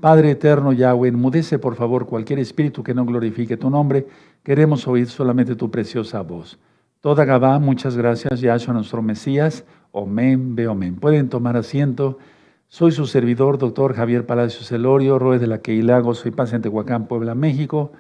Padre eterno Yahweh, enmudece por favor cualquier espíritu que no glorifique tu nombre. Queremos oír solamente tu preciosa voz. Toda Gabá, muchas gracias, Yahshua nuestro Mesías. Omen, ve omen. Pueden tomar asiento. Soy su servidor, doctor Javier Palacios Elorio, Roe de la Keilah, Gozo y Paz en Tehuacán, Puebla, México.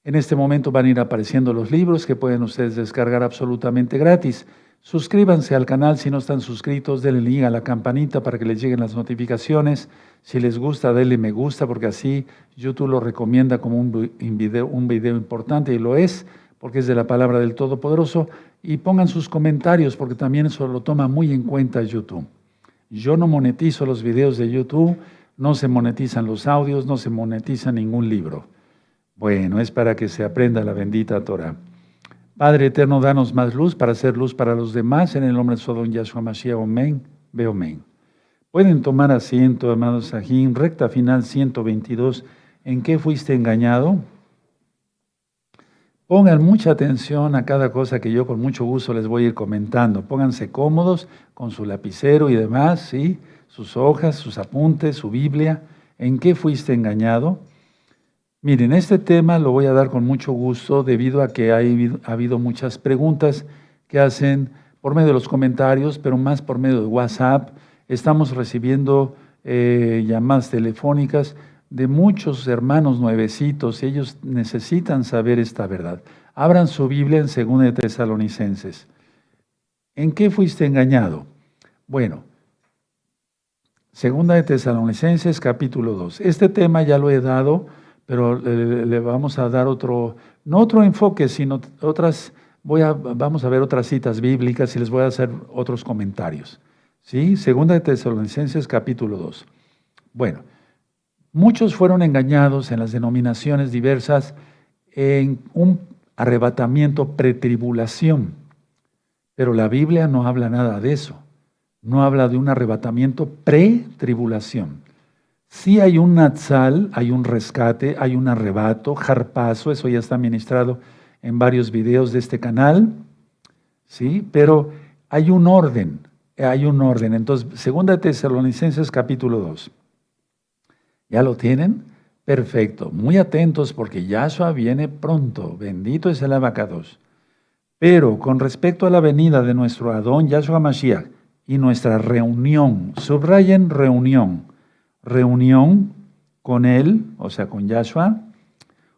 En este momento van a ir apareciendo los libros que pueden ustedes descargar absolutamente gratis. Suscríbanse al canal si no están suscritos, denle link a la campanita para que les lleguen las notificaciones. Si les gusta, denle me gusta porque así YouTube lo recomienda como un video importante y lo es porque es de la palabra del Todopoderoso. Y pongan sus comentarios porque también eso lo toma muy en cuenta YouTube. Yo no monetizo los videos de YouTube, no se monetizan los audios, no se monetiza ningún libro. Bueno, es para que se aprenda la bendita Torah. Padre eterno, danos más luz para hacer luz para los demás. En el nombre de Sodom Yahshua Mashiach, Omen, ve Omen. Pueden tomar asiento, amados Sajín, recta final 122. ¿En qué fuiste engañado? Pongan mucha atención a cada cosa que yo con mucho gusto les voy a ir comentando. Pónganse cómodos con su lapicero y demás, ¿sí? Sus hojas, sus apuntes, su Biblia. ¿En qué fuiste engañado? Miren, este tema lo voy a dar con mucho gusto debido a que ha habido muchas preguntas que hacen por medio de los comentarios, pero más por medio de WhatsApp. Estamos recibiendo llamadas telefónicas de muchos hermanos nuevecitos y ellos necesitan saber esta verdad. Abran su Biblia en 2 de Tesalonicenses. ¿En qué fuiste engañado? Bueno, 2 de Tesalonicenses capítulo 2. Este tema ya lo he dado, pero le vamos a dar no otro enfoque, sino vamos a ver otras citas bíblicas y les voy a hacer otros comentarios. ¿Sí? 2 de Tesalonicenses capítulo 2. Bueno, muchos fueron engañados en las denominaciones diversas en un arrebatamiento pretribulación, pero la Biblia no habla nada de eso. No habla de un arrebatamiento pretribulación. Sí hay un natsal, hay un rescate, hay un arrebato, jarpazo, eso ya está ministrado en varios videos de este canal, ¿sí? Pero hay un orden. Entonces, 2 de Tesalonicenses capítulo 2. ¿Ya lo tienen? Perfecto. Muy atentos porque Yahshua viene pronto. Bendito es el abacados. Pero con respecto a la venida de nuestro Adón Yahshua Mashiach y nuestra reunión, subrayen reunión con Él, o sea, con Yahshua,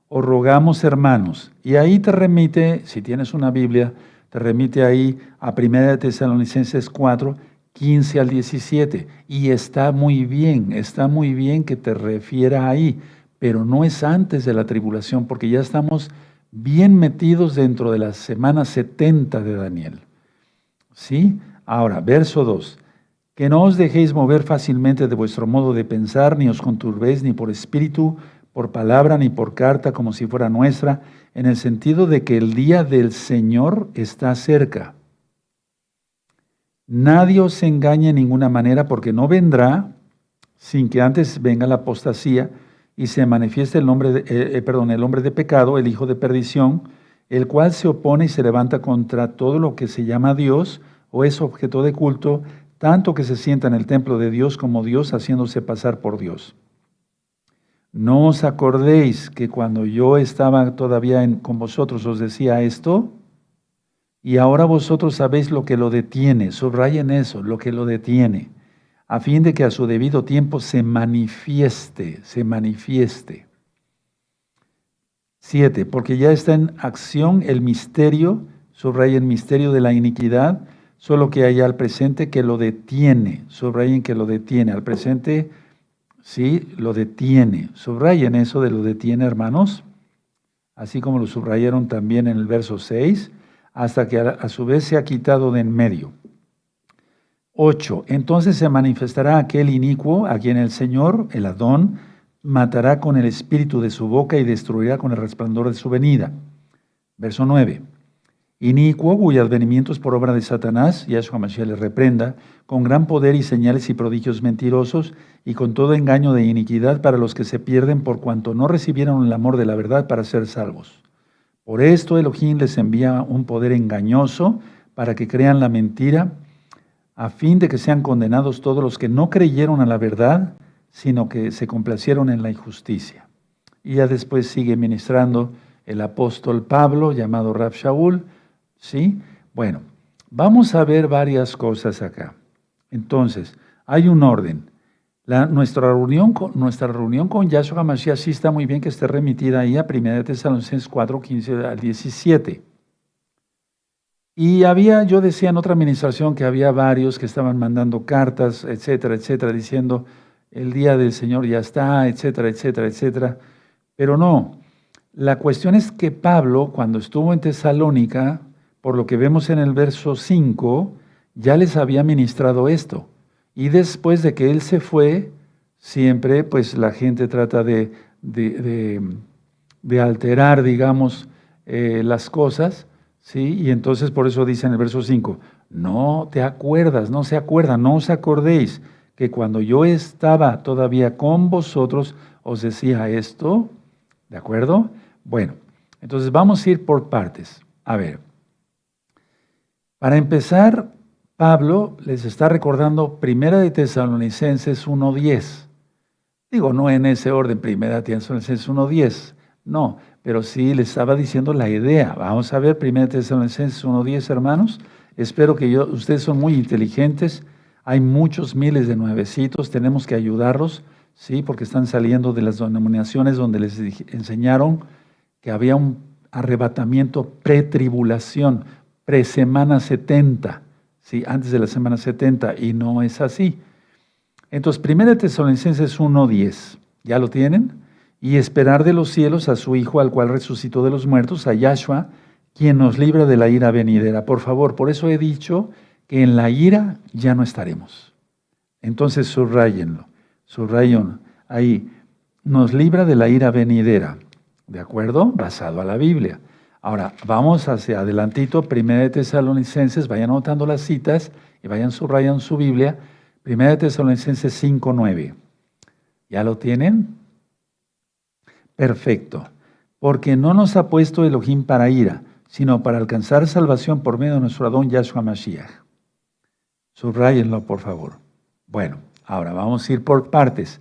os rogamos, hermanos. Y ahí te remite, si tienes una Biblia, te remite ahí a 1 de Tesalonicenses 4, 15 al 17. Y está muy bien que te refiera ahí, pero no es antes de la tribulación, porque ya estamos bien metidos dentro de la semana 70 de Daniel. ¿Sí? Ahora, verso 2. Que no os dejéis mover fácilmente de vuestro modo de pensar, ni os conturbéis ni por espíritu, por palabra, ni por carta, como si fuera nuestra, en el sentido de que el día del Señor está cerca. Nadie os engañe en ninguna manera, porque no vendrá sin que antes venga la apostasía y se manifieste el hombre de pecado, el hijo de perdición, el cual se opone y se levanta contra todo lo que se llama Dios o es objeto de culto, tanto que se sienta en el templo de Dios como Dios, haciéndose pasar por Dios. ¿No os acordéis que cuando yo estaba todavía con vosotros os decía esto? Y ahora vosotros sabéis lo que lo detiene. Subrayen eso, lo que lo detiene, a fin de que a su debido tiempo se manifieste. 7. Porque ya está en acción el misterio, subrayen misterio de la iniquidad, solo que hay al presente que lo detiene. Subrayen que lo detiene. Al presente, sí, lo detiene. Subrayen eso de lo detiene, hermanos. Así como lo subrayaron también en el verso 6, hasta que a su vez se ha quitado de en medio. 8. Entonces se manifestará aquel inicuo a quien el Señor, el Adón, matará con el espíritu de su boca y destruirá con el resplandor de su venida. Verso 9. Inicuo, cuyo advenimiento es por obra de Satanás, Yahshua Mashiach le reprenda, con gran poder y señales y prodigios mentirosos, y con todo engaño de iniquidad para los que se pierden por cuanto no recibieron el amor de la verdad para ser salvos. Por esto Elohim les envía un poder engañoso para que crean la mentira, a fin de que sean condenados todos los que no creyeron a la verdad, sino que se complacieron en la injusticia. Y ya después sigue ministrando el apóstol Pablo, llamado Rab Shaul, ¿sí? Bueno, vamos a ver varias cosas acá. Entonces, hay un orden. Nuestra reunión con Yahshua HaMashiach sí está muy bien que esté remitida ahí a 1 Tesalonicenses 4, 15 al 17. Y yo decía en otra administración que había varios que estaban mandando cartas, etcétera, etcétera, diciendo el día del Señor ya está, etcétera, etcétera, etcétera. Pero no, la cuestión es que Pablo, cuando estuvo en Tesalónica, por lo que vemos en el verso 5, ya les había ministrado esto. Y después de que él se fue, siempre pues la gente trata de alterar, digamos, las cosas, ¿sí? Y entonces por eso dice en el verso 5, no te acuerdas, no se acuerdan, no os acordéis que cuando yo estaba todavía con vosotros os decía esto, ¿de acuerdo? Bueno, entonces vamos a ir por partes. A ver, para empezar, Pablo les está recordando 1 de Tesalonicenses 1:10. Digo, no en ese orden, 1 de Tesalonicenses 1:10, no, pero sí les estaba diciendo la idea. Vamos a ver 1 de Tesalonicenses 1:10, hermanos. Espero que ustedes son muy inteligentes. Hay muchos miles de nuevecitos, tenemos que ayudarlos, ¿sí? Porque están saliendo de las denominaciones donde les enseñaron que había un arrebatamiento pre-tribulación, pre-semana 70, ¿sí? Antes de la semana 70, y no es así. Entonces, 1 Tesalonicenses 1:10, ¿ya lo tienen? Y esperar de los cielos a su Hijo, al cual resucitó de los muertos, a Yahshua, quien nos libra de la ira venidera. Por favor, por eso he dicho que en la ira ya no estaremos. Entonces, subrayenlo, subrayen ahí, nos libra de la ira venidera, ¿de acuerdo? Basado a la Biblia. Ahora, vamos hacia adelantito, 1 Tesalonicenses, vayan anotando las citas y vayan subrayando su Biblia, 1 Tesalonicenses 5:9. ¿Ya lo tienen? Perfecto. Porque no nos ha puesto Elohim para ira, sino para alcanzar salvación por medio de nuestro Adón Yahshua Mashiach. Subrayenlo, por favor. Bueno, ahora vamos a ir por partes.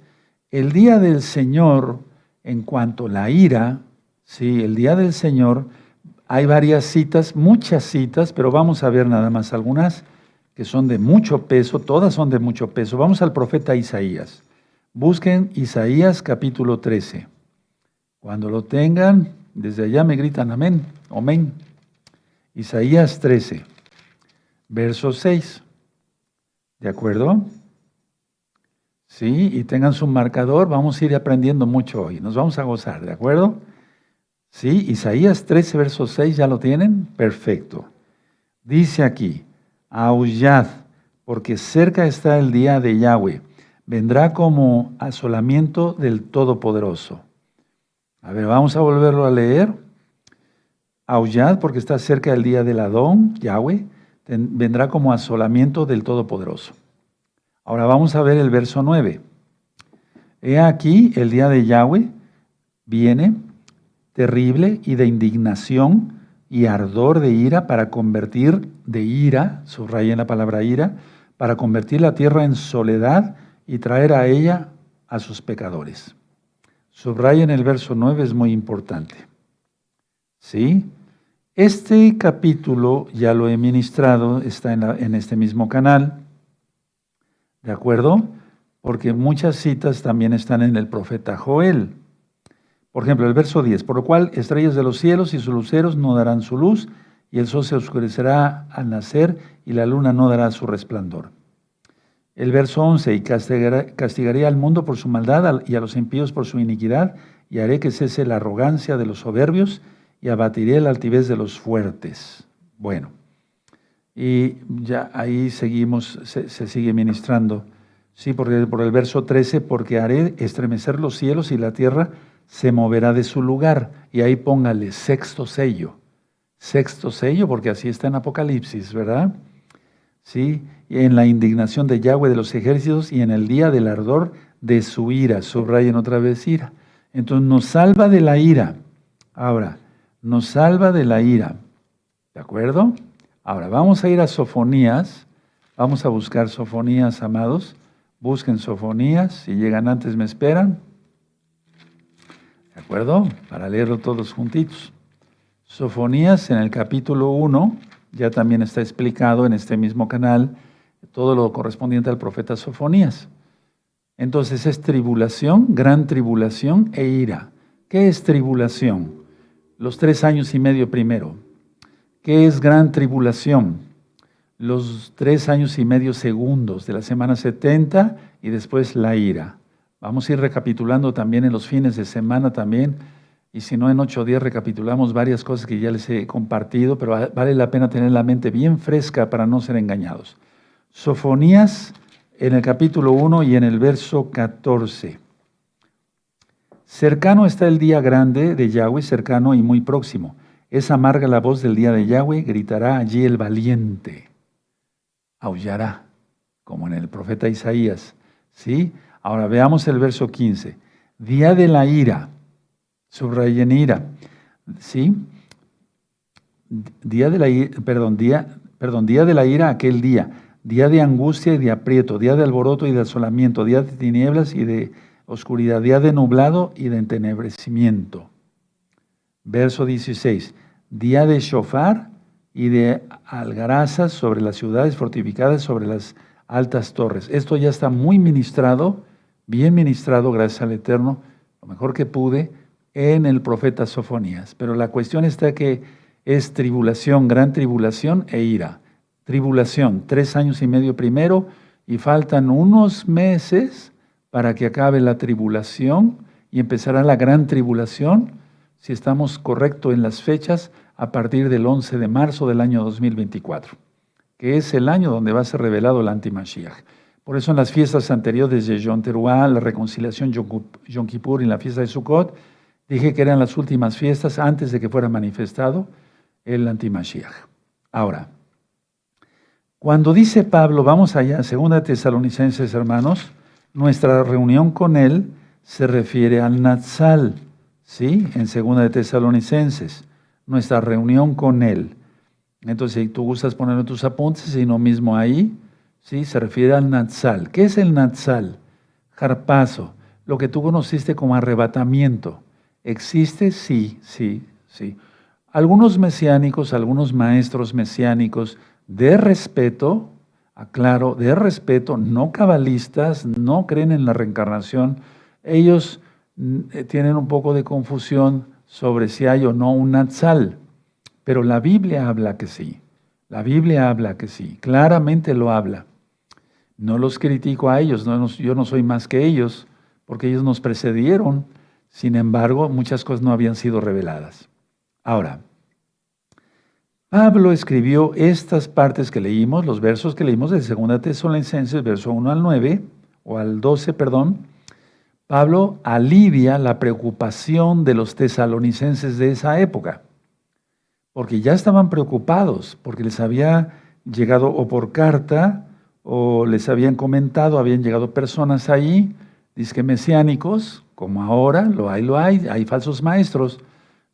El día del Señor, en cuanto a la ira, sí, el día del Señor, hay varias citas, muchas citas, pero vamos a ver nada más algunas que son de mucho peso, todas son de mucho peso. Vamos al profeta Isaías. Busquen Isaías capítulo 13. Cuando lo tengan, desde allá me gritan amén, amén. Isaías 13, verso 6. ¿De acuerdo? Sí, y tengan su marcador, vamos a ir aprendiendo mucho hoy, nos vamos a gozar, ¿de acuerdo? Sí, Isaías 13, verso 6, ¿ya lo tienen? Perfecto. Dice aquí, aullad, porque cerca está el día de Yahweh, vendrá como asolamiento del Todopoderoso. A ver, vamos a volverlo a leer. Aullad, porque está cerca el día del Adón, Yahweh, vendrá como asolamiento del Todopoderoso. Ahora vamos a ver el verso 9. He aquí, el día de Yahweh viene terrible y de indignación y ardor de ira para convertir de ira, subrayen la palabra ira, para convertir la tierra en soledad y traer a ella a sus pecadores. Subrayen el verso 9, es muy importante. ¿Sí? Este capítulo ya lo he ministrado, está en este mismo canal, ¿de acuerdo? Porque muchas citas también están en el profeta Joel. Por ejemplo, el verso 10, por lo cual estrellas de los cielos y sus luceros no darán su luz, y el sol se oscurecerá al nacer, y la luna no dará su resplandor. El verso 11, y castigaré al mundo por su maldad y a los impíos por su iniquidad, y haré que cese la arrogancia de los soberbios, y abatiré la altivez de los fuertes. Bueno, y ya ahí seguimos, se sigue ministrando. Sí, porque por el verso 13, porque haré estremecer los cielos y la tierra se moverá de su lugar. Y ahí póngale sexto sello. Sexto sello, porque así está en Apocalipsis, ¿verdad? Sí, y en la indignación de Yahweh de los ejércitos y en el día del ardor de su ira. Subrayen otra vez ira. Entonces nos salva de la ira. Ahora, nos salva de la ira. ¿De acuerdo? Ahora, vamos a ir a Sofonías. Vamos a buscar Sofonías, amados. Busquen Sofonías, si llegan antes me esperan. ¿De acuerdo? Para leerlo todos juntitos. Sofonías en el capítulo 1, ya también está explicado en este mismo canal todo lo correspondiente al profeta Sofonías. Entonces es tribulación, gran tribulación e ira. ¿Qué es tribulación? Los 3 años y medio primero. ¿Qué es gran tribulación? Los 3 años y medio segundos de la semana 70 y después la ira. Vamos a ir recapitulando también en los fines de semana también, y si no en 8 días recapitulamos varias cosas que ya les he compartido, pero vale la pena tener la mente bien fresca para no ser engañados. Sofonías en el capítulo 1 y en el verso 14. Cercano está el día grande de Yahweh, cercano y muy próximo. Es amarga la voz del día de Yahweh, gritará allí el valiente. Aullará, como en el profeta Isaías. ¿Sí? Ahora veamos el verso 15. Día de la ira. Subrayen ira. ¿Sí? Día de la ira, día de la ira, aquel día. Día de angustia y de aprieto, día de alboroto y de asolamiento, día de tinieblas y de oscuridad, día de nublado y de entenebrecimiento. Verso 16. Día de shofar y de algarazas sobre las ciudades fortificadas, sobre las altas torres. Esto ya está muy ministrado, bien ministrado, gracias al Eterno, lo mejor que pude, en el profeta Sofonías. Pero la cuestión está que es tribulación, gran tribulación e ira. Tribulación, 3 años y medio primero, y faltan unos meses para que acabe la tribulación y empezará la gran tribulación, si estamos correctos en las fechas, a partir del 11 de marzo del año 2024, que es el año donde va a ser revelado el anti-Mashiach. Por eso en las fiestas anteriores de Yom Teruah, la reconciliación Yom Kippur y la fiesta de Sukkot, dije que eran las últimas fiestas antes de que fuera manifestado el anti-Mashiach. Ahora, cuando dice Pablo, vamos allá, 2 Tesalonicenses, hermanos, nuestra reunión con él se refiere al Natsal, ¿sí? En 2 Tesalonicenses, nuestra reunión con él. Entonces, si tú gustas poner tus apuntes, y no mismo ahí, ¿sí? Se refiere al Natsal. ¿Qué es el Natsal? Harpazo, lo que tú conociste como arrebatamiento. ¿Existe? Sí, sí, sí. Algunos mesiánicos, algunos maestros mesiánicos de respeto, aclaro, de respeto, no cabalistas, no creen en la reencarnación, ellos tienen un poco de confusión sobre si hay o no un Natsal, pero la Biblia habla que sí, la Biblia habla que sí, claramente lo habla. No los critico a ellos, yo no soy más que ellos, porque ellos nos precedieron, sin embargo, muchas cosas no habían sido reveladas. Ahora, Pablo escribió estas partes que leímos, los versos que leímos de 2 Tesalonicenses, verso 1 al 9, o al 12, perdón. Pablo alivia la preocupación de los tesalonicenses de esa época, porque ya estaban preocupados, porque les había llegado o por carta, o les habían comentado, habían llegado personas ahí, dizque mesiánicos, como ahora, lo hay falsos maestros,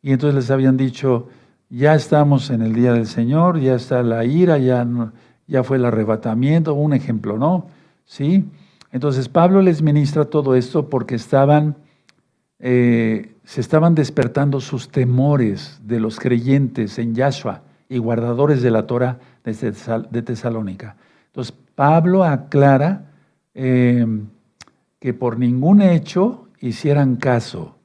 y entonces les habían dicho, ya estamos en el día del Señor, ya está la ira, ya fue el arrebatamiento, un ejemplo, ¿no? ¿Sí? Entonces Pablo les ministra todo esto porque se estaban despertando sus temores de los creyentes en Yahshua y guardadores de la Torah de Tesalónica. Entonces Pablo aclara que por ningún hecho hicieran caso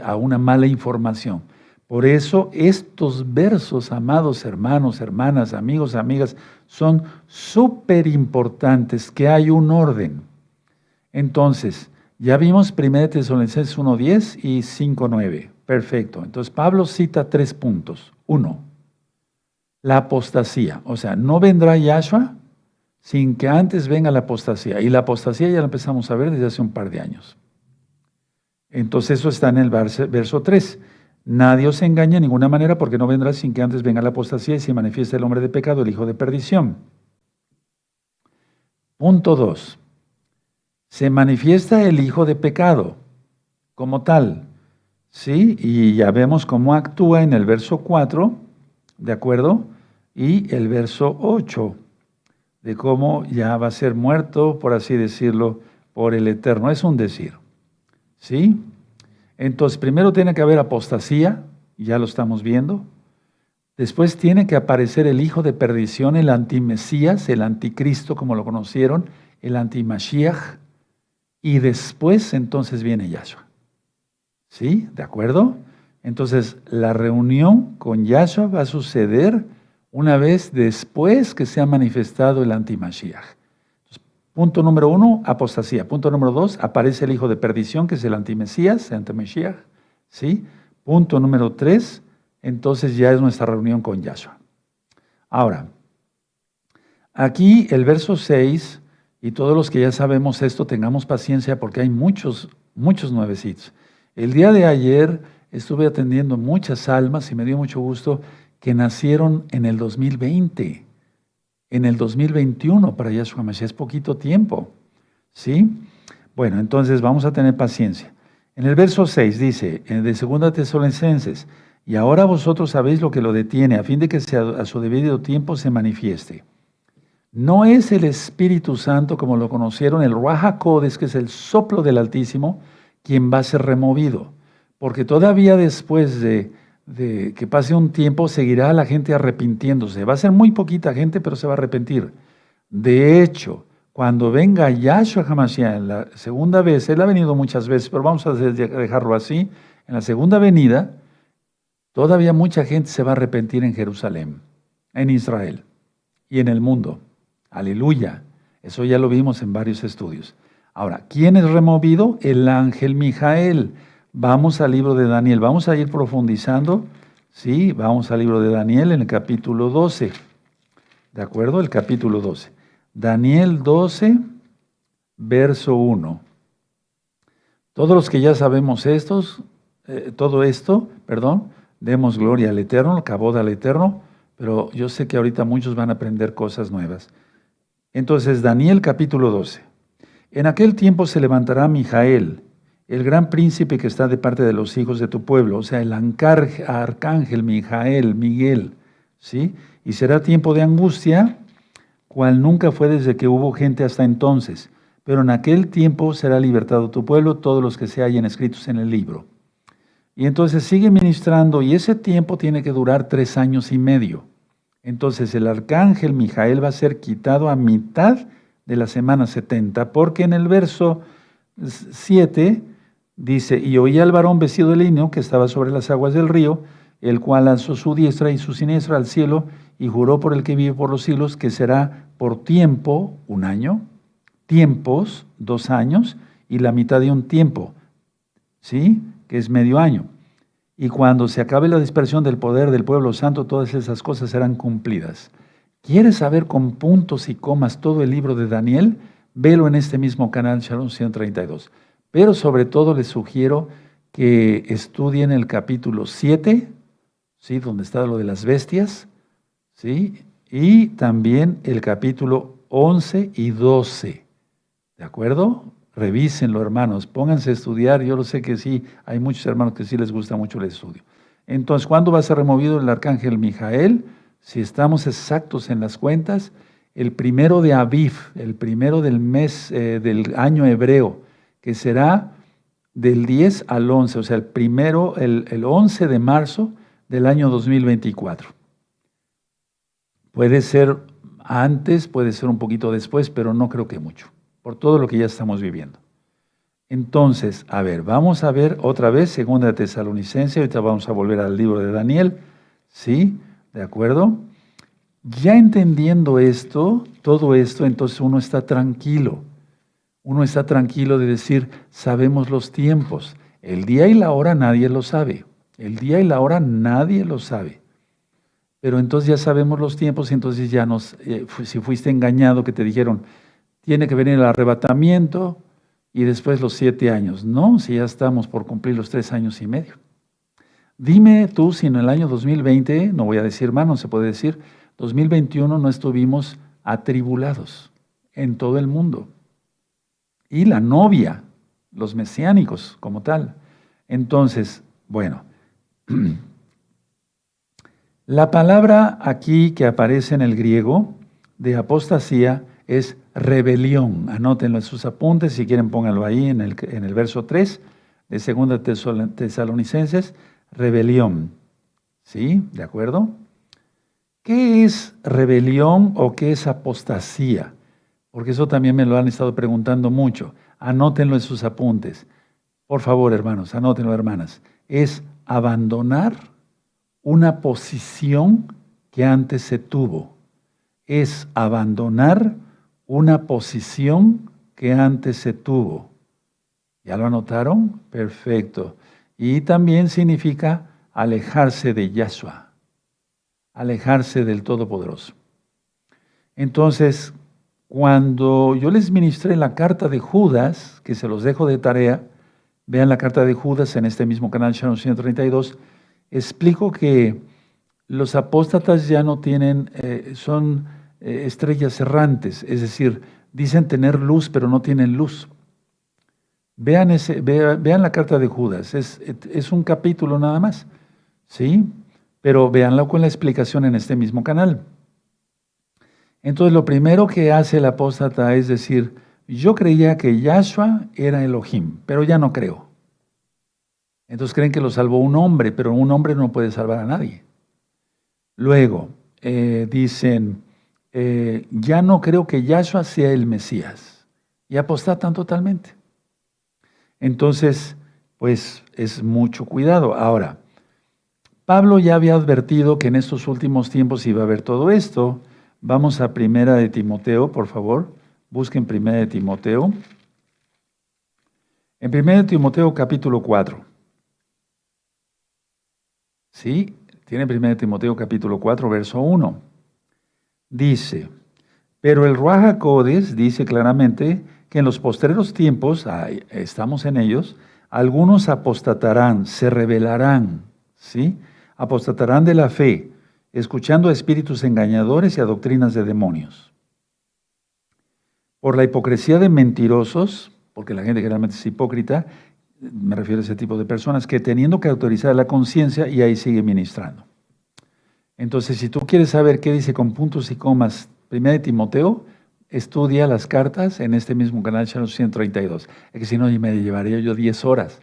a una mala información. Por eso estos versos, amados hermanos, hermanas, amigos, amigas, son súper importantes, que hay un orden. Entonces, ya vimos 1 Tesalonicenses 1:10 y 5:9. Perfecto. Entonces, Pablo cita 3 puntos. 1, la apostasía. O sea, no vendrá Yahshua sin que antes venga la apostasía. Y la apostasía ya la empezamos a ver desde hace un par de años. Entonces, eso está en el verso 3. Nadie os engañe de ninguna manera, porque no vendrá sin que antes venga la apostasía y se manifieste el hombre de pecado, el hijo de perdición. Punto 2. Se manifiesta el hijo de pecado como tal, ¿sí? Y ya vemos cómo actúa en el verso 4, ¿de acuerdo? Y el verso 8. de cómo ya va a ser muerto, por así decirlo, por el Eterno. Es un decir, ¿sí? Entonces, primero tiene que haber apostasía, ya lo estamos viendo. Después tiene que aparecer el hijo de perdición, el antimesías, el anticristo, como lo conocieron, el antimashiach. Y después, entonces, viene Yahshua. ¿Sí? ¿De acuerdo? Entonces, la reunión con Yahshua va a suceder una vez después que se ha manifestado el antimashiach. Punto número 1, apostasía. Punto número 2, aparece el hijo de perdición, que es el antimesías, el antimashiach. ¿Sí? Punto número 3, entonces ya es nuestra reunión con Yahshua. Ahora, aquí el verso 6, y todos los que ya sabemos esto, tengamos paciencia porque hay muchos nuevecitos. El día de ayer estuve atendiendo muchas almas y me dio mucho gusto que nacieron en el 2020, en el 2021 para Yahshua Mashiach. Es poquito tiempo, ¿sí? Bueno, entonces vamos a tener paciencia. En el verso 6 dice, de 2 Tesalonicenses, y ahora vosotros sabéis lo que lo detiene, a fin de que a su debido tiempo se manifieste. No es el Espíritu Santo, como lo conocieron, el Ruach HaKodesh, que es el soplo del Altísimo, quien va a ser removido. Porque todavía después de que pase un tiempo, seguirá la gente arrepintiéndose. Va a ser muy poquita gente, pero se va a arrepentir. De hecho, cuando venga Yahshua HaMashiach en la segunda vez, él ha venido muchas veces, pero vamos a dejarlo así, en la segunda venida, todavía mucha gente se va a arrepentir en Jerusalén, en Israel y en el mundo. Aleluya. Eso ya lo vimos en varios estudios. Ahora, ¿quién es removido? El ángel Mijael. Vamos al libro de Daniel. Vamos a ir profundizando. Sí, vamos al libro de Daniel en el capítulo 12. ¿De acuerdo? El capítulo 12. Daniel 12, verso 1. Todos los que ya sabemos todo esto, demos gloria al Eterno, cabod al Eterno, pero yo sé que ahorita muchos van a aprender cosas nuevas. Entonces, Daniel capítulo 12. En aquel tiempo se levantará Mijael, el gran príncipe que está de parte de los hijos de tu pueblo, o sea, el arcángel Mijael, Miguel, ¿sí? Y será tiempo de angustia, cual nunca fue desde que hubo gente hasta entonces. Pero en aquel tiempo será libertado tu pueblo, todos los que se hallen escritos en el libro. Y entonces sigue ministrando, y ese tiempo tiene que durar 3 años y medio. Entonces el arcángel Mijael va a ser quitado a mitad de la semana 70, porque en el verso 7 dice, y oí al varón vestido de lino que estaba sobre las aguas del río, el cual alzó su diestra y su siniestra al cielo, y juró por el que vive por los siglos, que será por tiempo 1 año, tiempos 2 años, y la mitad de un tiempo, ¿sí? Que es medio año. Y cuando se acabe la dispersión del poder del pueblo santo, todas esas cosas serán cumplidas. ¿Quieres saber con puntos y comas todo el libro de Daniel? Velo en este mismo canal, Shalom 132. Pero sobre todo les sugiero que estudien el capítulo 7, ¿sí? Donde está lo de las bestias, ¿sí? Y también el capítulo 11 y 12. ¿De acuerdo? Revísenlo, hermanos, pónganse a estudiar. Yo lo sé que sí, hay muchos hermanos que sí les gusta mucho el estudio. Entonces, ¿cuándo va a ser removido el arcángel Mijael? Si estamos exactos en las cuentas, el 1 de Aviv, el 1 del mes del año hebreo, que será del 10 al 11, o sea, el 11 de marzo del año 2024. Puede ser antes, puede ser un poquito después, pero no creo que mucho, por todo lo que ya estamos viviendo. Entonces, a ver, vamos a ver otra vez 2 Tesalonicenses, ahorita vamos a volver al libro de Daniel, ¿sí? ¿De acuerdo? Ya entendiendo esto, todo esto, entonces uno está tranquilo. Uno está tranquilo de decir, sabemos los tiempos. El día y la hora nadie lo sabe. El día y la hora nadie lo sabe. Pero entonces ya sabemos los tiempos y entonces ya si fuiste engañado que te dijeron, tiene que venir el arrebatamiento y después los 7 años. No, si ya estamos por cumplir los 3 años y medio. Dime tú si en el año 2020, no voy a decir más, no se puede decir, 2021 no estuvimos atribulados en todo el mundo. Y la novia, los mesiánicos como tal. Entonces, bueno, la palabra aquí que aparece en el griego de apostasía es rebelión. Anótenlo en sus apuntes, si quieren pónganlo ahí en el verso 3 de 2 Tesalonicenses, rebelión. ¿Sí? ¿De acuerdo? ¿Qué es rebelión o qué es apostasía? Porque eso también me lo han estado preguntando mucho. Anótenlo en sus apuntes. Por favor, hermanos, anótenlo, hermanas. Es abandonar una posición que antes se tuvo. Es abandonar una posición que antes se tuvo. ¿Ya lo anotaron? Perfecto. Y también significa alejarse de Yahshua, alejarse del Todopoderoso. Entonces, cuando yo les ministré la carta de Judas, que se los dejo de tarea, vean la carta de Judas en este mismo canal, Channel 132, explico que los apóstatas ya no tienen, son estrellas errantes, es decir, dicen tener luz, pero no tienen luz. Vean la carta de Judas, es un capítulo nada más, ¿sí? Pero véanlo con la explicación en este mismo canal. Entonces, lo primero que hace el apóstata es decir, yo creía que Yahshua era Elohim, pero ya no creo. Entonces creen que lo salvó un hombre, pero un hombre no puede salvar a nadie. Luego, dicen, ya no creo que Yahshua sea el Mesías. Y apostatan totalmente. Entonces, pues es mucho cuidado. Ahora, Pablo ya había advertido que en estos últimos tiempos iba a haber todo esto. Vamos a Primera de Timoteo, por favor. Busquen Primera de Timoteo. En Primera de Timoteo capítulo 4. ¿Sí? Tiene Primera de Timoteo capítulo 4, verso 1. Dice, pero el Ruach HaKodesh dice claramente que en los postreros tiempos, estamos en ellos, algunos apostatarán, se rebelarán, ¿sí? Apostatarán de la fe, escuchando a espíritus engañadores y a doctrinas de demonios. Por la hipocresía de mentirosos, porque la gente generalmente es hipócrita, me refiero a ese tipo de personas, que teniendo que autorizar la conciencia y ahí sigue ministrando. Entonces, si tú quieres saber qué dice con puntos y comas Primera de Timoteo, estudia las cartas en este mismo canal, Channel 132. Es que si no, me llevaría yo 10 horas.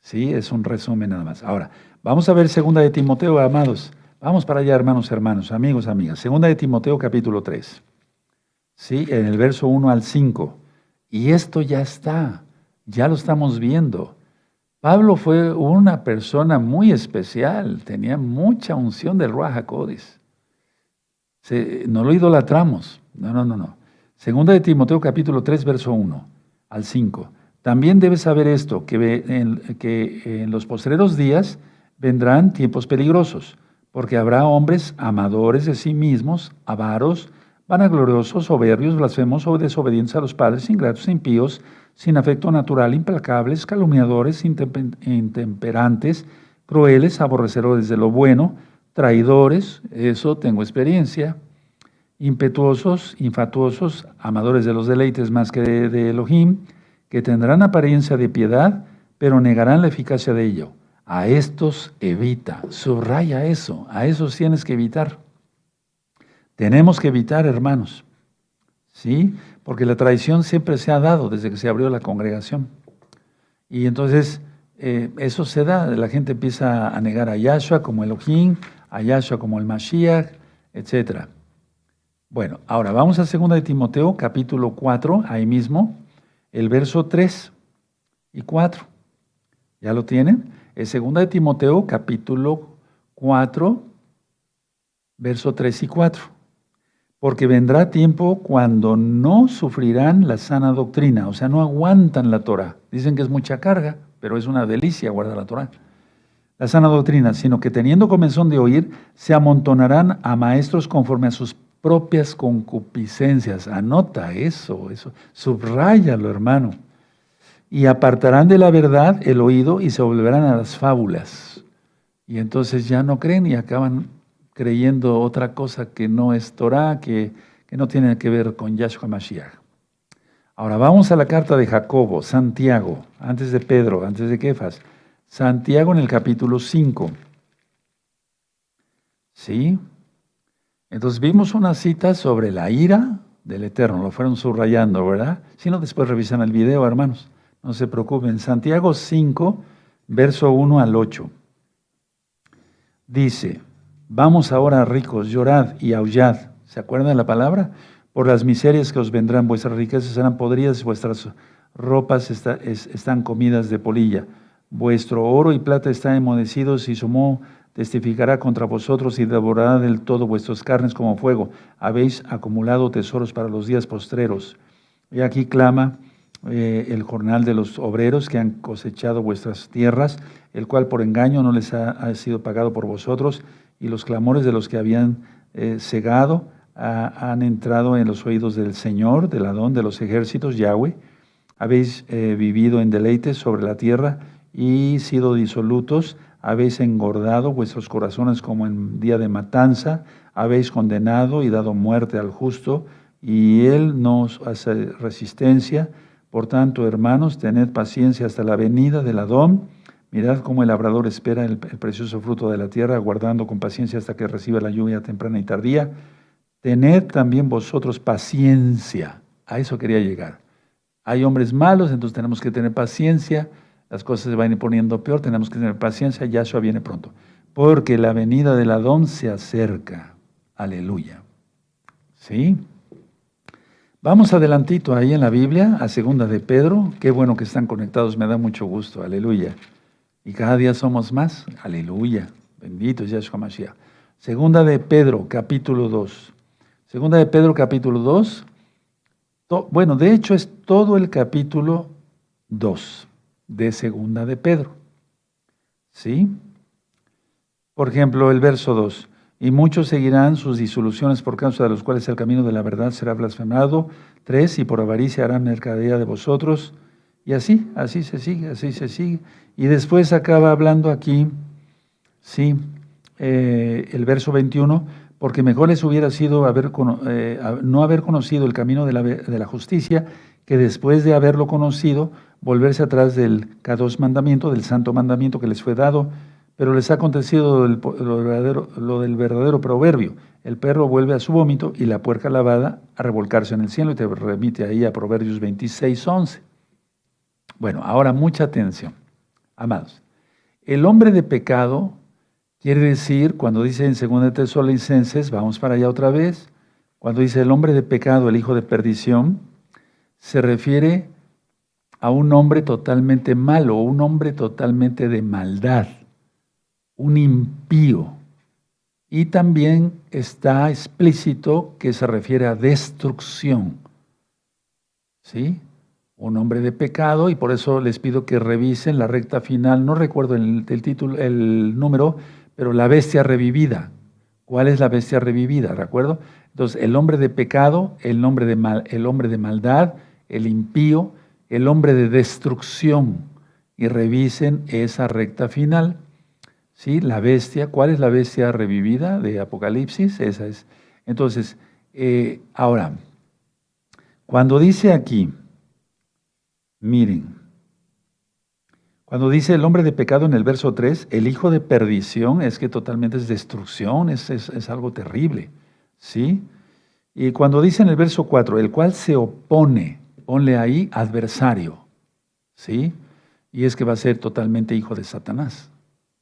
Sí, es un resumen nada más. Ahora, vamos a ver Segunda de Timoteo, amados. Vamos para allá, hermanos, amigos, amigas. Segunda de Timoteo, capítulo 3. Sí, en el verso 1 al 5. Y esto ya está, ya lo estamos viendo. Pablo fue una persona muy especial, tenía mucha unción del Ruach HaKodesh. No lo idolatramos, no. Segunda de Timoteo capítulo 3, verso 1 al 5. También debes saber esto, que en los postreros días vendrán tiempos peligrosos, porque habrá hombres amadores de sí mismos, avaros, vanagloriosos, soberbios, blasfemos o desobedientes a los padres, ingratos, impíos, sin afecto natural, implacables, calumniadores, intemperantes, crueles, aborrecedores de lo bueno, traidores, eso tengo experiencia, impetuosos, infatuosos, amadores de los deleites más que de Elohim, que tendrán apariencia de piedad, pero negarán la eficacia de ello. A estos evita, subraya eso, a esos tienes que evitar. Tenemos que evitar, hermanos, ¿sí? Porque la traición siempre se ha dado desde que se abrió la congregación. Y entonces eso se da, la gente empieza a negar a Yahshua como Elohim, a Yahshua como el Mashiach, etc. Bueno, ahora vamos a 2 de Timoteo, capítulo 4, ahí mismo, el verso 3 y 4. ¿Ya lo tienen? Es 2 de Timoteo, capítulo 4, verso 3 y 4. Porque vendrá tiempo cuando no sufrirán la sana doctrina, o sea, no aguantan la Torah. Dicen que es mucha carga, pero es una delicia guardar la Torah. La sana doctrina, sino que teniendo comezón de oír, se amontonarán a maestros conforme a sus propias concupiscencias. Anota eso, subráyalo, hermano. Y apartarán de la verdad el oído y se volverán a las fábulas. Y entonces ya no creen y acaban creyendo otra cosa que no es Torah, que no tiene que ver con Yahshua Mashiach. Ahora vamos a la carta de Jacobo, Santiago, antes de Pedro, antes de Kefas. Santiago en el capítulo 5. ¿Sí? Entonces vimos una cita sobre la ira del Eterno, lo fueron subrayando, ¿verdad? Si no, después revisan el video, hermanos. No se preocupen. Santiago 5, verso 1 al 8. Dice, vamos ahora ricos, llorad y aullad. ¿Se acuerdan de la palabra? Por las miserias que os vendrán, vuestras riquezas serán podridas y vuestras ropas están comidas de polilla. Vuestro oro y plata están enmudecidos y su moho testificará contra vosotros y devorará del todo vuestras carnes como fuego. Habéis acumulado tesoros para los días postreros. Y aquí clama el jornal de los obreros que han cosechado vuestras tierras, el cual por engaño no les ha sido pagado por vosotros, y los clamores de los que habían cegado han entrado en los oídos del Señor, del Adón de los ejércitos, Yahweh. Habéis vivido en deleites sobre la tierra y sido disolutos, habéis engordado vuestros corazones como en día de matanza, habéis condenado y dado muerte al justo, y él no os hace resistencia. Por tanto, hermanos, tened paciencia hasta la venida del Adón. Mirad cómo el labrador espera el precioso fruto de la tierra, aguardando con paciencia hasta que reciba la lluvia temprana y tardía. Tened también vosotros paciencia. A eso quería llegar. Hay hombres malos, entonces tenemos que tener paciencia. Las cosas se van a ir poniendo peor, tenemos que tener paciencia. Yahshua viene pronto. Porque la venida del Adón se acerca. Aleluya. ¿Sí? Vamos adelantito ahí en la Biblia, a segunda de Pedro. Qué bueno que están conectados, me da mucho gusto. Aleluya. Y cada día somos más. Aleluya. Bendito es Yahshua Mashiach. Segunda de Pedro, capítulo 2. Segunda de Pedro, capítulo 2. Bueno, de hecho es todo el capítulo 2 de segunda de Pedro. ¿Sí? Por ejemplo, el verso 2. Y muchos seguirán sus disoluciones por causa de los cuales el camino de la verdad será blasfemado. 3. Y por avaricia harán mercadería de vosotros. Y así se sigue. Y después acaba hablando aquí, sí, el verso 21, porque mejor les hubiera sido no haber conocido el camino de la justicia, que después de haberlo conocido, volverse atrás del K2 mandamiento, del santo mandamiento que les fue dado. Pero les ha acontecido lo del verdadero proverbio. El perro vuelve a su vómito y la puerca lavada a revolcarse en el cielo, y te remite ahí a Proverbios 26:11. Bueno, ahora mucha atención, amados. El hombre de pecado quiere decir, cuando dice en 2 Tesalonicenses, vamos para allá otra vez, cuando dice el hombre de pecado, el hijo de perdición, se refiere a un hombre totalmente malo, un hombre totalmente de maldad, un impío. Y también está explícito que se refiere a destrucción. ¿Sí? Un hombre de pecado, y por eso les pido que revisen la recta final, no recuerdo el título, el número, pero la bestia revivida. ¿Cuál es la bestia revivida? ¿De acuerdo? Entonces, el hombre de pecado, el hombre de maldad, el impío, el hombre de destrucción. Y revisen esa recta final. ¿Sí? La bestia, ¿cuál es la bestia revivida de Apocalipsis? Esa es. Entonces, ahora, cuando dice aquí, miren, cuando dice el hombre de pecado en el verso 3, el hijo de perdición, es que totalmente es destrucción, es algo terrible, ¿sí? Y cuando dice en el verso 4, el cual se opone, ponle ahí adversario, ¿sí? Y es que va a ser totalmente hijo de Satanás,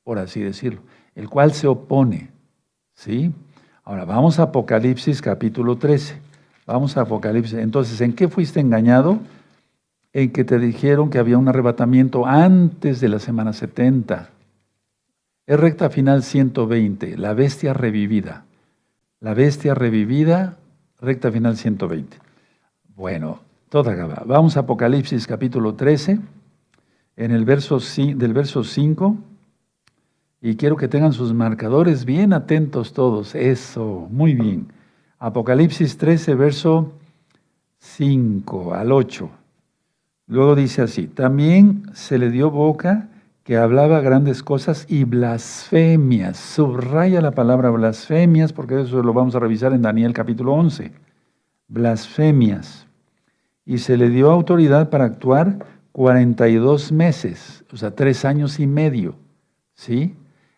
por así decirlo, el cual se opone, ¿sí? Ahora, vamos a Apocalipsis capítulo 13, vamos a Apocalipsis. Entonces, ¿en qué fuiste engañado? En que te dijeron que había un arrebatamiento antes de la semana 70. Es recta final 120, la bestia revivida. La bestia revivida, recta final 120. Bueno, toda acaba. Vamos a Apocalipsis capítulo 13, en el del verso 5. Y quiero que tengan sus marcadores bien atentos todos. Eso, muy bien. Apocalipsis 13, verso 5 al 8. Luego dice así, también se le dio boca que hablaba grandes cosas y blasfemias. Subraya la palabra blasfemias porque eso lo vamos a revisar en Daniel capítulo 11. Blasfemias. Y se le dio autoridad para actuar 42 meses, o sea, 3 años y medio. ¿Sí?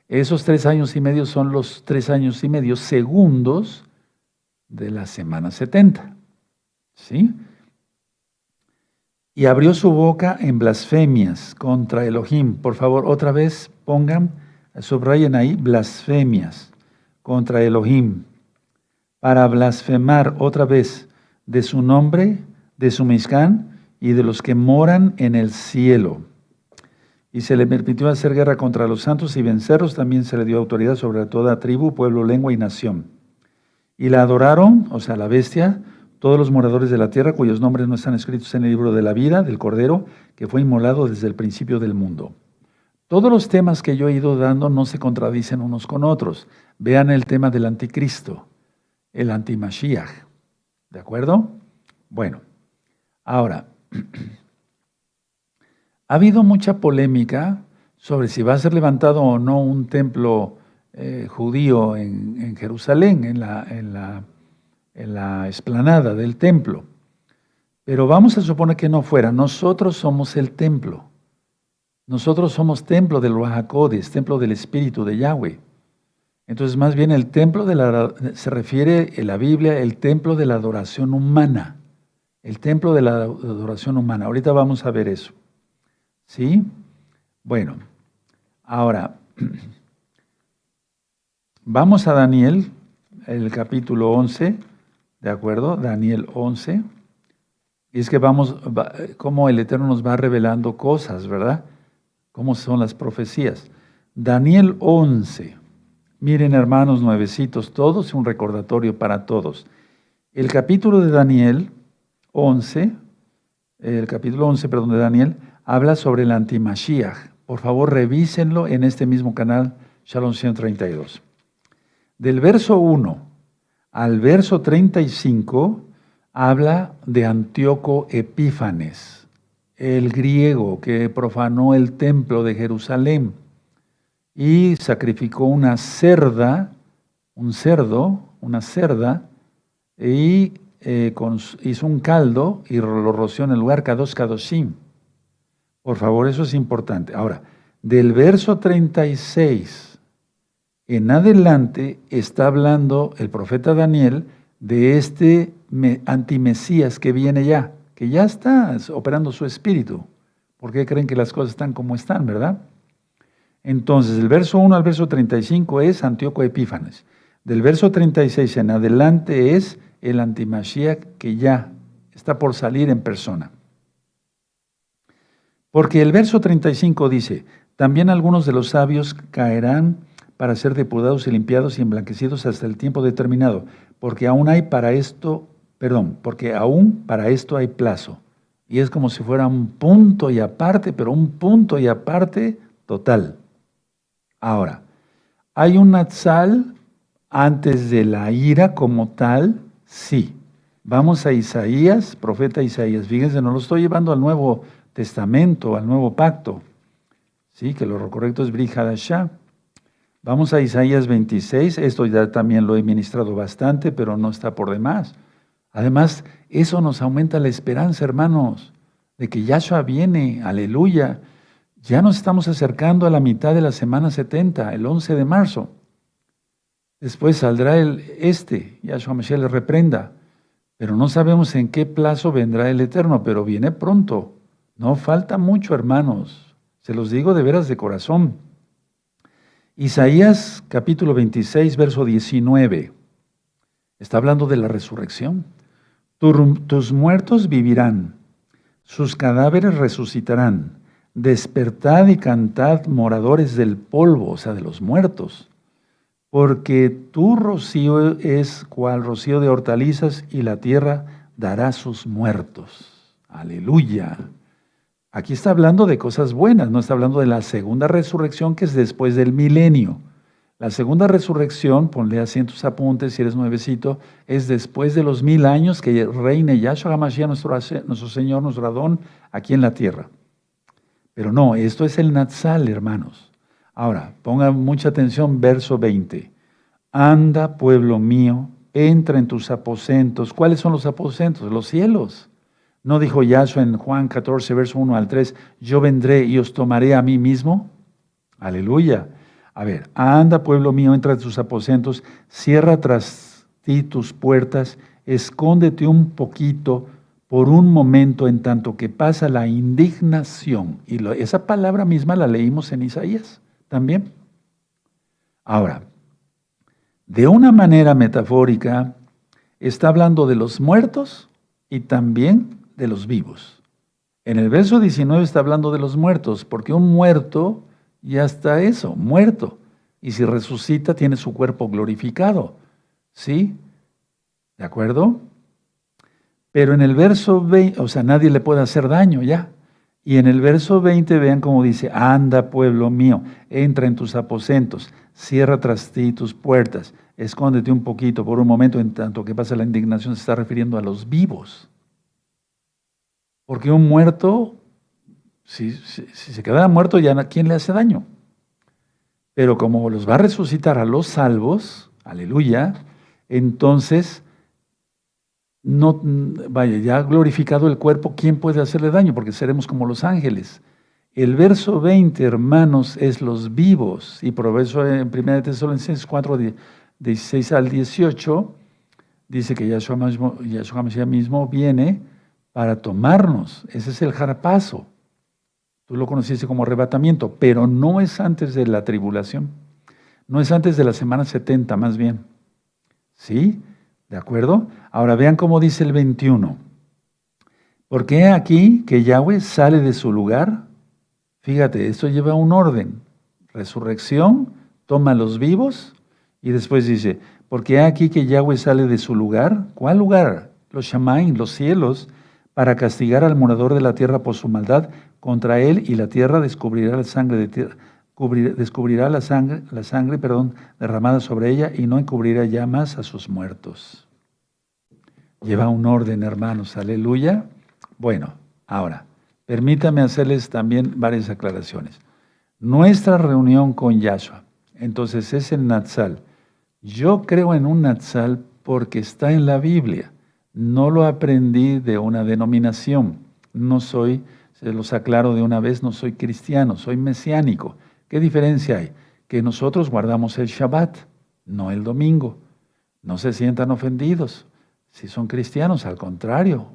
Esos 3 años y medio son los 3 años y medio segundos de la semana 70. ¿Sí? Y abrió su boca en blasfemias contra Elohim. Por favor, otra vez subrayen ahí, blasfemias contra Elohim, para blasfemar otra vez de su nombre, de su Mishkan y de los que moran en el cielo. Y se le permitió hacer guerra contra los santos y vencerlos. También se le dio autoridad sobre toda tribu, pueblo, lengua y nación. Y la adoraron, o sea, la bestia, todos los moradores de la tierra cuyos nombres no están escritos en el libro de la vida del Cordero, que fue inmolado desde el principio del mundo. Todos los temas que yo he ido dando no se contradicen unos con otros. Vean el tema del anticristo, el antimashiach. ¿De acuerdo? Bueno, ahora, ha habido mucha polémica sobre si va a ser levantado o no un templo judío en Jerusalén, en la explanada del templo. Pero vamos a suponer que no fuera. Nosotros somos el templo. Nosotros somos templo del Ruach HaKodesh, templo del Espíritu de Yahweh. Entonces, más bien el templo se refiere en la Biblia, el templo de la adoración humana. El templo de la adoración humana. Ahorita vamos a ver eso. ¿Sí? Bueno, ahora, vamos a Daniel, el capítulo 11, ¿de acuerdo? Daniel 11. Y es que cómo el Eterno nos va revelando cosas, ¿verdad? Cómo son las profecías. Daniel 11. Miren, hermanos, nuevecitos, todos, un recordatorio para todos. El capítulo de Daniel 11, de Daniel, habla sobre el antimashiach. Por favor, revísenlo en este mismo canal, Shalom 132. Del verso 1 al verso 35, habla de Antíoco Epífanes, el griego que profanó el templo de Jerusalén y sacrificó una cerda, y hizo un caldo y lo roció en el lugar Kadosh Kadoshim. Por favor, eso es importante. Ahora, del verso 36 en adelante está hablando el profeta Daniel de este antimesías que viene ya, que ya está operando su espíritu. ¿Por qué creen que las cosas están como están, verdad? Entonces, del verso 1 al verso 35 es Antíoco Epífanes. Del verso 36 en adelante es el antimashiach que ya está por salir en persona. Porque el verso 35 dice, también algunos de los sabios caerán para ser depurados y limpiados y emblanquecidos hasta el tiempo determinado, porque aún para esto hay plazo. Y es como si fuera un punto y aparte, pero un punto y aparte total. Ahora, ¿hay un Natsal antes de la ira como tal? Sí. Vamos a Isaías, profeta Isaías. Fíjense, no lo estoy llevando al Nuevo Testamento, al Nuevo Pacto. Sí, que lo correcto es Brit Hadashah. Vamos a Isaías 26. Esto ya también lo he ministrado bastante, pero no está por demás. Además, eso nos aumenta la esperanza, hermanos, de que Yahshua viene. Aleluya. Ya nos estamos acercando a la mitad de la semana 70, el 11 de marzo. Después saldrá Yahshua Mashiach le reprenda. Pero no sabemos en qué plazo vendrá el Eterno, pero viene pronto. No falta mucho, hermanos. Se los digo de veras de corazón. Isaías capítulo 26, verso 19. Está hablando de la resurrección. Tus muertos vivirán, sus cadáveres resucitarán. Despertad y cantad, moradores del polvo, o sea, de los muertos. Porque tu rocío es cual rocío de hortalizas y la tierra dará sus muertos. Aleluya. Aquí está hablando de cosas buenas, no está hablando de la segunda resurrección que es después del milenio. La segunda resurrección, ponle así en tus apuntes si eres nuevecito, es después de los 1000 años que reine Yahshua HaMashiach, nuestro Señor, nuestro Adón, aquí en la tierra. Pero no, esto es el Natsal, hermanos. Ahora, pongan mucha atención, verso 20. Anda, pueblo mío, entra en tus aposentos. ¿Cuáles son los aposentos? Los cielos. ¿No dijo Yahshua en Juan 14, verso 1 al 3, yo vendré y os tomaré a mí mismo? Aleluya. A ver, anda, pueblo mío, entra en tus aposentos, cierra tras ti tus puertas, escóndete un poquito por un momento en tanto que pasa la indignación. Y esa palabra misma la leímos en Isaías también. Ahora, de una manera metafórica, está hablando de los muertos y también de los vivos. En el verso 19 está hablando de los muertos, porque un muerto ya está eso, muerto. Y si resucita, tiene su cuerpo glorificado. ¿Sí? ¿De acuerdo? Pero en el verso 20, o sea, nadie le puede hacer daño ya. Y en el verso 20, vean cómo dice, anda pueblo mío, entra en tus aposentos, cierra tras ti tus puertas, escóndete un poquito por un momento en tanto que pasa la indignación. Se está refiriendo a los vivos. Porque un muerto, si se quedara muerto, ya ¿a quién le hace daño? Pero como los va a resucitar a los salvos, aleluya, entonces, no, vaya, ya glorificado el cuerpo, ¿quién puede hacerle daño? Porque seremos como los ángeles. El verso 20, hermanos, es los vivos, y por eso en 1 Tesalonicenses 4, 16 al 18, dice que Yahshua Mashiach mismo viene para tomarnos. Ese es el jarpazo. Tú lo conociste como arrebatamiento, pero no es antes de la tribulación. No es antes de la semana 70, más bien. ¿Sí? ¿De acuerdo? Ahora vean cómo dice el 21. Porque he aquí que Yahweh sale de su lugar. Fíjate, esto lleva un orden. Resurrección, toma a los vivos y después dice, porque he aquí que Yahweh sale de su lugar. ¿Cuál lugar? Los Shamaim, los cielos, para castigar al morador de la tierra por su maldad. Contra él y la tierra descubrirá la sangre derramada sobre ella y no encubrirá ya más a sus muertos. Lleva un orden, hermanos, aleluya. Bueno, ahora, permítame hacerles también varias aclaraciones. Nuestra reunión con Yahshua, entonces es el Natsal. Yo creo en un Natsal porque está en la Biblia. No lo aprendí de una denominación. No soy, se los aclaro de una vez, no soy cristiano, soy mesiánico. ¿Qué diferencia hay? Que nosotros guardamos el Shabbat, no el domingo. No se sientan ofendidos. Si son cristianos, al contrario.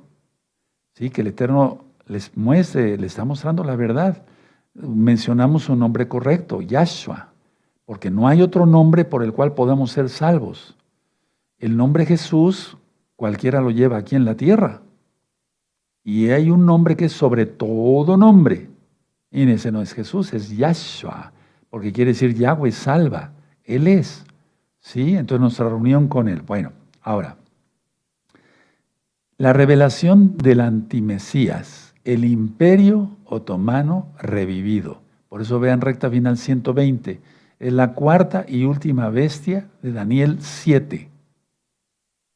Sí, que el Eterno les muestre, les está mostrando la verdad. Mencionamos un nombre correcto, Yahshua, porque no hay otro nombre por el cual podamos ser salvos. El nombre Jesús, cualquiera lo lleva aquí en la tierra. Y hay un nombre que es sobre todo nombre. Y ese no es Jesús, es Yahshua, porque quiere decir Yahweh salva. Él es. ¿Sí? Entonces nuestra reunión con Él. Bueno, ahora, la revelación del antimesías, el imperio otomano revivido. Por eso vean recta final 120. Es la cuarta y última bestia de Daniel 7.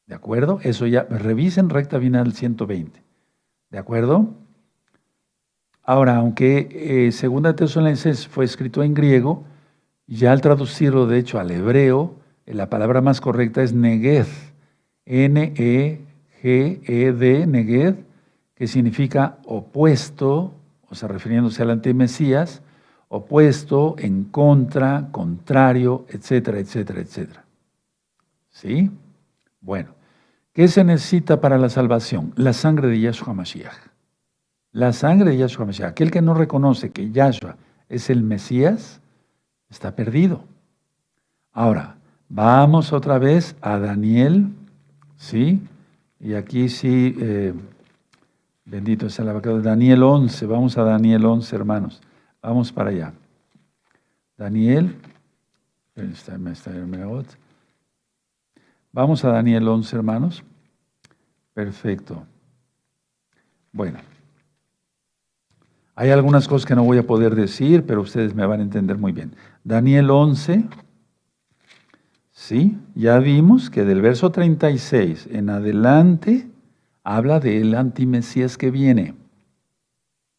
¿De acuerdo? Eso ya, revisen recta final 120. ¿De acuerdo? Ahora, aunque Segunda Tesalonicenses fue escrito en griego, ya al traducirlo de hecho al hebreo, la palabra más correcta es Neged, N-E-G-E-D, Neged, que significa opuesto, o sea, refiriéndose al antimesías, opuesto, en contra, contrario, etcétera, etcétera, etcétera. ¿Sí? Bueno, ¿qué se necesita para la salvación? La sangre de Yahshua Mashiach. La sangre de Yahshua Mashiach. Aquel que no reconoce que Yahshua es el Mesías, está perdido. Ahora, vamos otra vez a Daniel, ¿sí? Y aquí sí, bendito sea el abacado, Daniel 11. Vamos a Daniel 11, hermanos. Vamos para allá. Daniel, vamos a Daniel 11, hermanos. Perfecto. Bueno. Hay algunas cosas que no voy a poder decir, pero ustedes me van a entender muy bien. Daniel 11, sí, ya vimos que del verso 36 en adelante habla del antimesías que viene,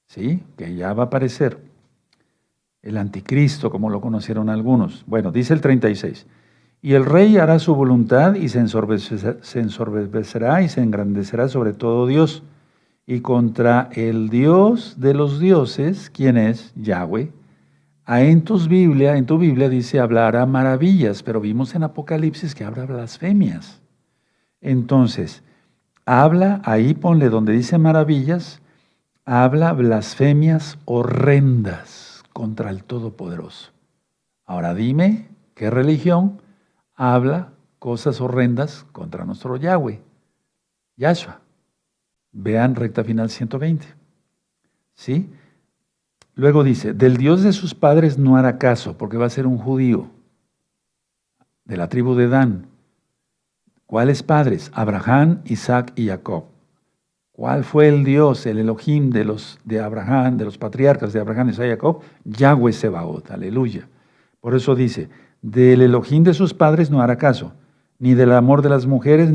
sí, que ya va a aparecer. El anticristo, como lo conocieron algunos. Bueno, dice el 36. Y el rey hará su voluntad y se ensorbecerá y se engrandecerá sobre todo Dios. Y contra el Dios de los dioses, ¿quién es? Yahweh. En tu Biblia dice hablará maravillas, pero vimos en Apocalipsis que habla blasfemias. Entonces, habla, ahí ponle donde dice maravillas, habla blasfemias horrendas contra el Todopoderoso. Ahora dime, ¿qué religión habla cosas horrendas contra nuestro Yahweh? Yahshua. Vean recta final 120. ¿Sí? Luego dice, del Dios de sus padres no hará caso, porque va a ser un judío de la tribu de Dan. ¿Cuáles padres? Abraham, Isaac y Jacob. ¿Cuál fue el Dios, el Elohim de Abraham, de los patriarcas de Abraham, Isaac y Jacob? Yahweh Sebaot, aleluya. Por eso dice, del Elohim de sus padres no hará caso, ni del amor de las mujeres,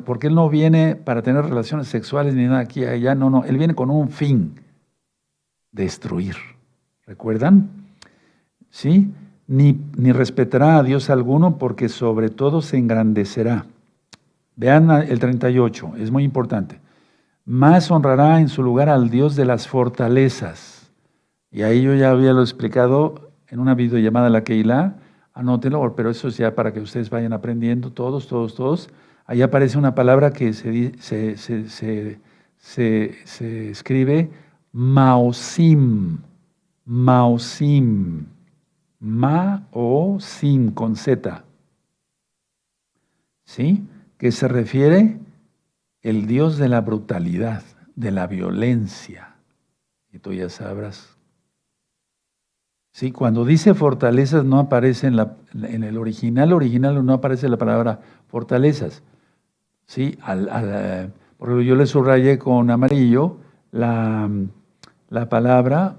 porque Él no viene para tener relaciones sexuales ni nada aquí y allá, no, Él viene con un fin, destruir. ¿Recuerdan? ¿Sí? Ni respetará a Dios alguno, porque sobre todo se engrandecerá. Vean el 38, es muy importante. Más honrará en su lugar al Dios de las fortalezas. Y ahí yo ya había lo explicado en una videollamada a la Keilah, anótenlo, pero eso es ya para que ustedes vayan aprendiendo, todos. Ahí aparece una palabra que se escribe Maosim, Maosim, Maosim con Z, ¿sí? Que se refiere el Dios de la brutalidad, de la violencia. Y tú ya sabrás. Sí, cuando dice fortalezas no aparece en el original no aparece la palabra fortalezas. Sí, por ejemplo, yo le subrayé con amarillo la palabra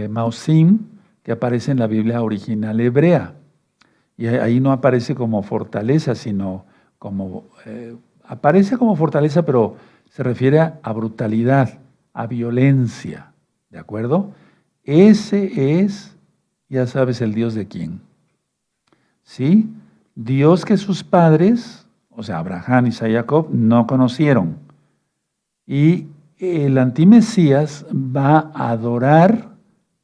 Mausim, que aparece en la Biblia original hebrea. Y ahí no aparece como fortaleza, sino como... aparece como fortaleza, pero se refiere a brutalidad, a violencia. ¿De acuerdo? Ese es, ya sabes, el Dios de quién. ¿Sí? Dios que sus padres, o sea, Abraham, Isaac y Jacob, no conocieron. Y el antimesías va a adorar,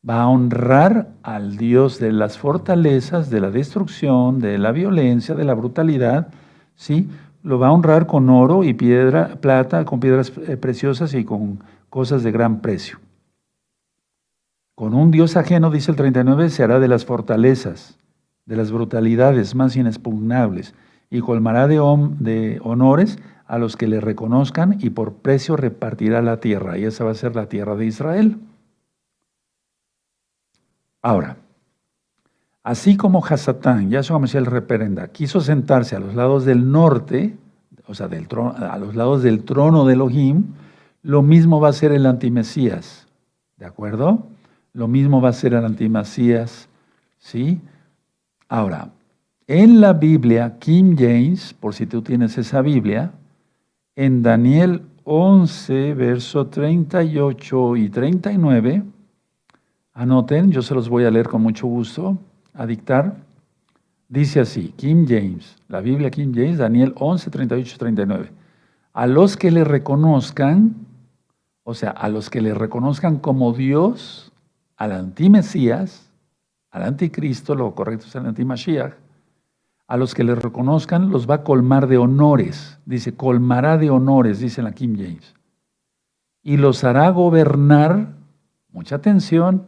va a honrar al Dios de las fortalezas, de la destrucción, de la violencia, de la brutalidad, ¿sí? Lo va a honrar con oro y piedra, plata, con piedras preciosas y con cosas de gran precio. Con un Dios ajeno, dice el 39, se hará de las fortalezas, de las brutalidades más inexpugnables, y colmará de honores a los que le reconozcan, y por precio repartirá la tierra, y esa va a ser la tierra de Israel. Ahora, así como Hasatán, Yahshua Mashiach el reprenda, quiso sentarse a los lados del norte, o sea, a los lados del trono de Elohim, lo mismo va a ser el antimesías, ¿de acuerdo? Lo mismo va a ser el antimesías, ¿sí? Ahora, en la Biblia, King James, por si tú tienes esa Biblia, en Daniel 11, verso 38 y 39, anoten, yo se los voy a leer con mucho gusto, a dictar. Dice así, King James, la Biblia King James, Daniel 11, 38 y 39. A los que le reconozcan, o sea, a los que le reconozcan como Dios, al antimesías, al anticristo, lo correcto es el antimashiach, a los que le reconozcan los va a colmar de honores. Dice, colmará de honores, dice la King James. Y los hará gobernar, mucha atención,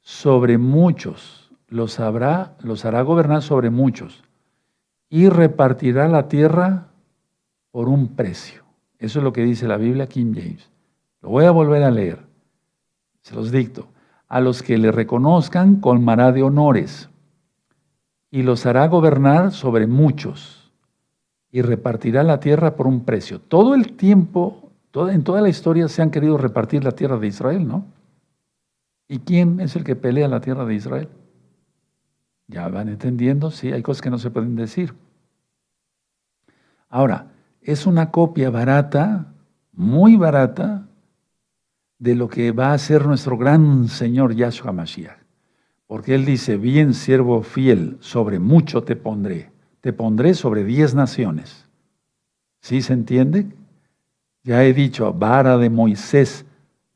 sobre muchos. Los hará gobernar sobre muchos. Y repartirá la tierra por un precio. Eso es lo que dice la Biblia King James. Lo voy a volver a leer. Se los dicto. A los que le reconozcan colmará de honores. Y los hará gobernar sobre muchos, y repartirá la tierra por un precio. Todo el tiempo, en toda la historia se han querido repartir la tierra de Israel, ¿no? ¿Y quién es el que pelea la tierra de Israel? Ya van entendiendo, sí, hay cosas que no se pueden decir. Ahora, es una copia barata, muy barata, de lo que va a ser nuestro gran Señor Yahshua Mashiach. Porque Él dice, bien siervo fiel, sobre mucho te pondré sobre 10 naciones. ¿Sí se entiende? Ya he dicho, vara de Moisés,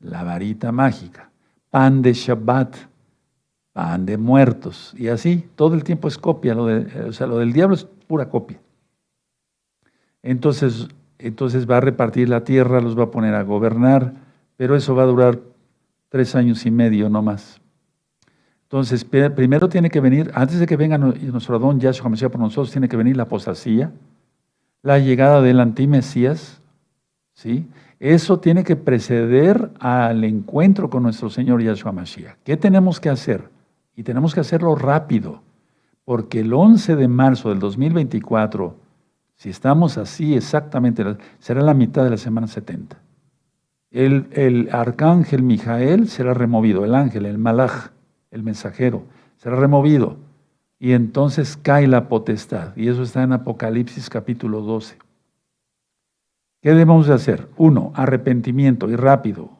la varita mágica, pan de Shabbat, pan de muertos, y así, todo el tiempo es copia, lo del diablo es pura copia. Entonces va a repartir la tierra, los va a poner a gobernar, pero eso va a durar 3 años y medio no más. Entonces, primero tiene que venir, antes de que venga nuestro Adón Yahshua Mashiach por nosotros, tiene que venir la apostasía, la llegada del antimesías, ¿sí? Eso tiene que preceder al encuentro con nuestro Señor Yahshua Mashiach. ¿Qué tenemos que hacer? Y tenemos que hacerlo rápido, porque el 11 de marzo del 2024, si estamos así exactamente, será la mitad de la semana 70. El arcángel Mijael será removido, el ángel, el malaj, el mensajero, será removido. Y entonces cae la potestad. Y eso está en Apocalipsis capítulo 12. ¿Qué debemos de hacer? 1, arrepentimiento y rápido.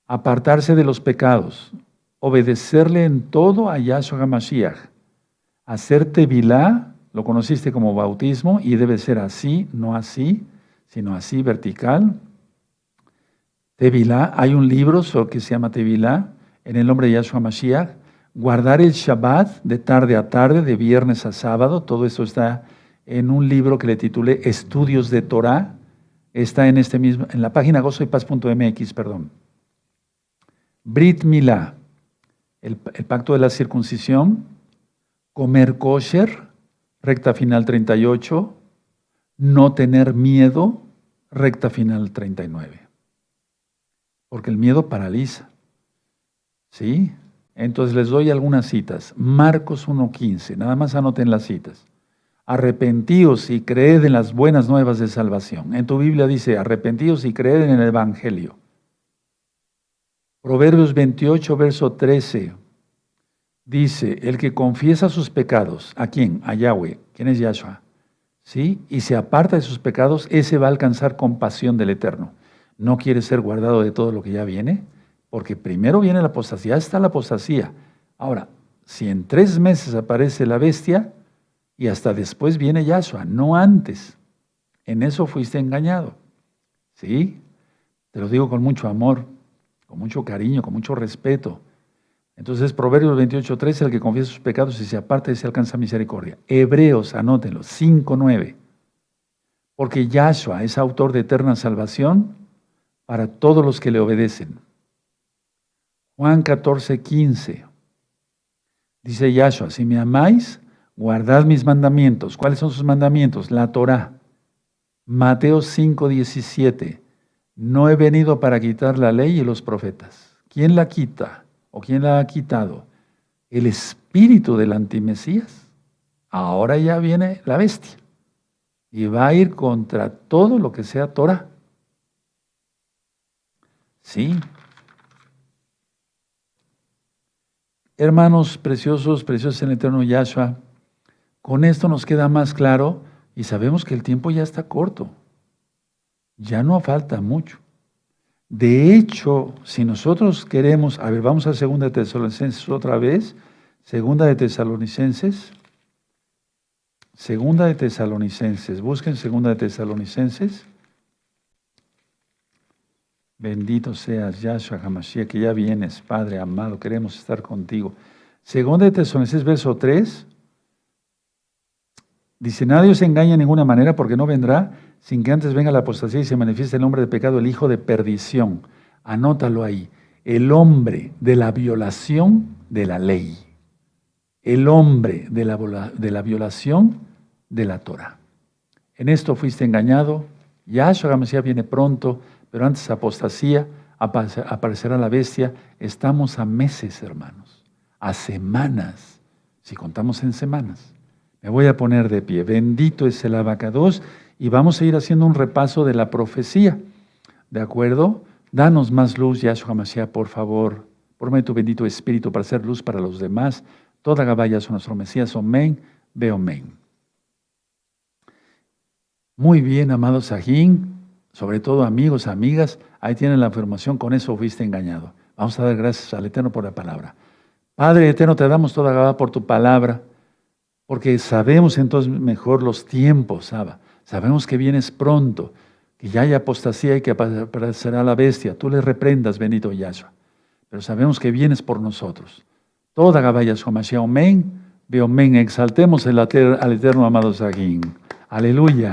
Apartarse de los pecados. Obedecerle en todo a Yahshua HaMashiach. Hacer tevilá, lo conociste como bautismo, y debe ser así, no así, sino así, vertical. Tevilá, hay un libro que se llama Tevilá, en el nombre de Yahshua HaMashiach. Guardar el Shabbat de tarde a tarde, de viernes a sábado, todo eso está en un libro que le titulé Estudios de Torah, está en la página gozoypaz.mx, perdón. Brit Milá, el pacto de la circuncisión, comer kosher, recta final 38, no tener miedo, recta final 39. Porque el miedo paraliza. ¿Sí? Entonces les doy algunas citas. Marcos 1:15, nada más anoten las citas. Arrepentíos y creed en las buenas nuevas de salvación. En tu Biblia dice, arrepentíos y creed en el Evangelio. Proverbios 28, verso 13, dice, el que confiesa sus pecados, ¿a quién? A Yahweh. ¿Quién es Yahshua? ¿Sí? Y se aparta de sus pecados, ese va a alcanzar compasión del Eterno. ¿No quiere ser guardado de todo lo que ya viene? Porque primero viene la apostasía, ya está la apostasía. Ahora, si en 3 meses aparece la bestia, y hasta después viene Yahshua, no antes. En eso fuiste engañado. ¿Sí? Te lo digo con mucho amor, con mucho cariño, con mucho respeto. Entonces, Proverbios 28:13, el que confiesa sus pecados y se aparta y se alcanza misericordia. Hebreos, anótenlo, 5:9. Porque Yahshua es autor de eterna salvación para todos los que le obedecen. Juan 14:15. Dice Yahshua, si me amáis, guardad mis mandamientos. ¿Cuáles son sus mandamientos? La Torá. Mateo 5:17. No he venido para quitar la ley y los profetas. ¿Quién la quita? ¿O quién la ha quitado? El espíritu del antimesías. Ahora ya viene la bestia. Y va a ir contra todo lo que sea Torá. Sí. Hermanos preciosos, preciosos en el eterno Yahshua, con esto nos queda más claro y sabemos que el tiempo ya está corto. Ya no falta mucho. De hecho, si nosotros queremos, a ver, vamos a 2 de Tesalonicenses otra vez, 2 de Tesalonicenses, busquen 2 de Tesalonicenses. Bendito seas, Yahshua HaMashiach, que ya vienes, Padre amado, queremos estar contigo. 2 de Tesalonicenses, verso 3, dice, nadie os engaña de ninguna manera, porque no vendrá sin que antes venga la apostasía y se manifieste el hombre de pecado, el hijo de perdición. Anótalo ahí, el hombre de la violación de la ley. El hombre de la violación de la Torah. En esto fuiste engañado, Yahshua HaMashiach viene pronto, pero antes apostasía, aparecerá la bestia. Estamos a meses, hermanos, a semanas, si contamos en semanas. Me voy a poner de pie. Bendito es el Abacados y vamos a ir haciendo un repaso de la profecía. ¿De acuerdo? Danos más luz, Yahshua HaMashiach, por favor. Por tu bendito Espíritu para hacer luz para los demás. Toda Gabaya es nuestro Mesías. Amén. Ve amén. Muy bien, amados Sajín. Sobre todo amigos, amigas, ahí tienen la información, con eso fuiste engañado. Vamos a dar gracias al Eterno por la palabra. Padre Eterno, te damos toda Gabá por tu palabra, porque sabemos entonces mejor los tiempos, Abba. Sabemos que vienes pronto, que ya hay apostasía y que aparecerá la bestia. Tú le reprendas, bendito Yahshua. Pero sabemos que vienes por nosotros. Toda Gabá Yahshua Mashiach, amén, ve amén. Exaltemos al Eterno, amado Sajín. Aleluya.